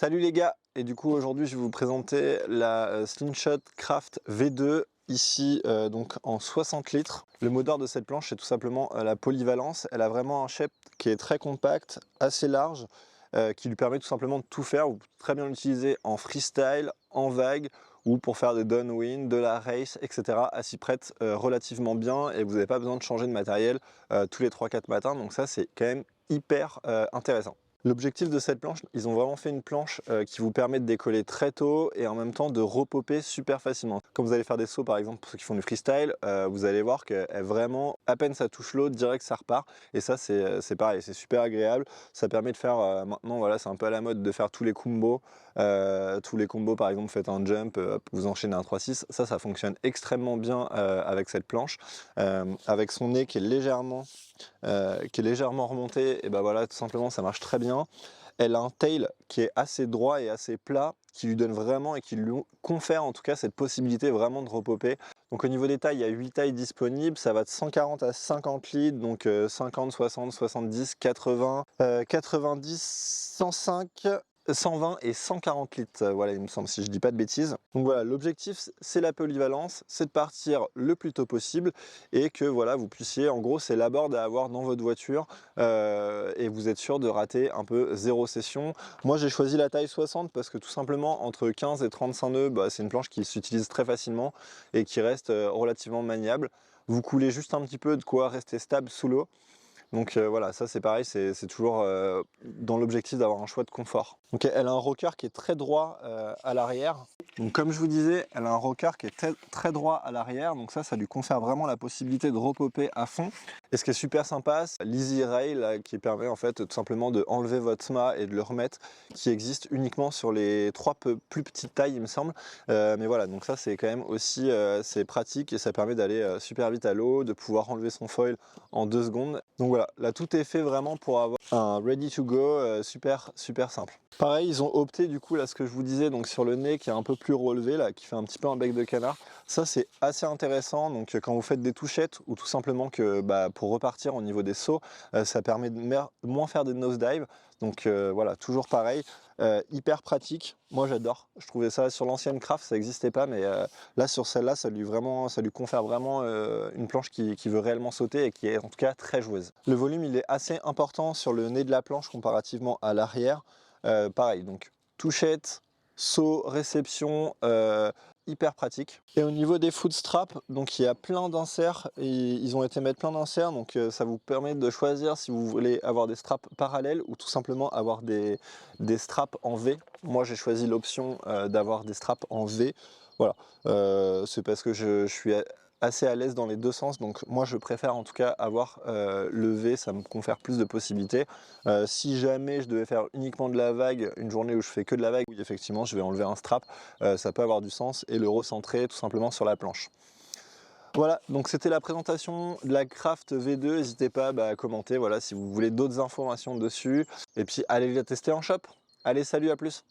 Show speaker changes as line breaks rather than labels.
Salut les gars, et du coup aujourd'hui je vais vous présenter la Slingshot Craft V2 ici donc en 60 litres. Le mot d'ordre de cette planche c'est tout simplement la polyvalence. Elle a vraiment un shape qui est très compact, assez large, qui lui permet tout simplement de tout faire. Vous pouvez très bien l'utiliser en freestyle, en vague ou pour faire des downwind, de la race, etc. Elle s'y prête relativement bien et vous n'avez pas besoin de changer de matériel tous les 3-4 matins, donc ça c'est quand même hyper intéressant. L'objectif de cette planche, ils ont vraiment fait une planche qui vous permet de décoller très tôt et en même temps de repopper super facilement. Quand vous allez faire des sauts par exemple pour ceux qui font du freestyle, vous allez voir qu'elle vraiment, à peine ça touche l'eau, direct ça repart. Et ça c'est pareil, c'est super agréable. Ça permet de faire, maintenant voilà c'est un peu à la mode de faire tous les combos. Tous les combos par exemple, vous faites un jump, vous enchaînez un 3-6. Ça fonctionne extrêmement bien avec cette planche. Avec son nez qui est légèrement remonté, et ben voilà, tout simplement ça marche très bien. Elle a un tail qui est assez droit et assez plat, qui lui donne vraiment et qui lui confère en tout cas cette possibilité vraiment de repopper. Donc au niveau des tailles, il y a 8 tailles disponibles, ça va de 140 à 50 litres, donc 50, 60, 70, 80, 90, 105, 120 et 140 litres, voilà il me semble, si je dis pas de bêtises. Donc voilà, l'objectif c'est la polyvalence, c'est de partir le plus tôt possible et que voilà vous puissiez, en gros c'est la board à avoir dans votre voiture et vous êtes sûr de rater un peu zéro session. Moi j'ai choisi la taille 60 parce que tout simplement entre 15 et 35 nœuds, c'est une planche qui s'utilise très facilement et qui reste relativement maniable. Vous coulez juste un petit peu, de quoi rester stable sous l'eau. Donc voilà, ça c'est pareil, c'est toujours dans l'objectif d'avoir un choix de confort. Donc elle a un rocker qui est très droit à l'arrière. Donc comme je vous disais, elle a un rocker qui est très droit à l'arrière, donc ça lui confère vraiment la possibilité de repopper à fond. Et ce qui est super sympa, c'est l'Easy Rail qui permet en fait tout simplement de enlever votre mât et de le remettre, qui existe uniquement sur les trois plus petites tailles il me semble. Mais voilà, donc ça c'est quand même aussi c'est pratique et ça permet d'aller super vite à l'eau, de pouvoir enlever son foil en 2 secondes. Donc voilà, là tout est fait vraiment pour avoir un ready to go super simple. Pareil, ils ont opté du coup là ce que je vous disais, donc sur le nez qui est un peu plus relevé là, qui fait un petit peu un bec de canard. Ça c'est assez intéressant, donc quand vous faites des touchettes ou tout simplement que pour repartir au niveau des sauts, ça permet de moins faire des nosedives. Donc voilà, toujours pareil, hyper pratique. Moi j'adore, je trouvais ça sur l'ancienne Craft ça n'existait pas, mais là sur celle-là ça lui confère vraiment une planche qui veut réellement sauter et qui est en tout cas très joueuse. Le volume il est assez important sur le nez de la planche comparativement à l'arrière. Pareil, donc touchette, saut, réception, hyper pratique. Et au niveau des foot straps, donc il y a plein d'inserts, et ils ont été mettre plein d'inserts, donc ça vous permet de choisir si vous voulez avoir des straps parallèles ou tout simplement avoir des straps en V. Moi j'ai choisi l'option d'avoir des straps en V. Voilà, c'est parce que je suis assez à l'aise dans les deux sens, donc moi je préfère en tout cas avoir le V, ça me confère plus de possibilités. Si jamais je devais faire uniquement de la vague, une journée où je fais que de la vague, oui effectivement je vais enlever un strap, ça peut avoir du sens, et le recentrer tout simplement sur la planche. Voilà, donc c'était la présentation de la Craft V2, n'hésitez pas à commenter voilà, si vous voulez d'autres informations dessus, et puis allez la tester en shop. Allez, salut, à plus.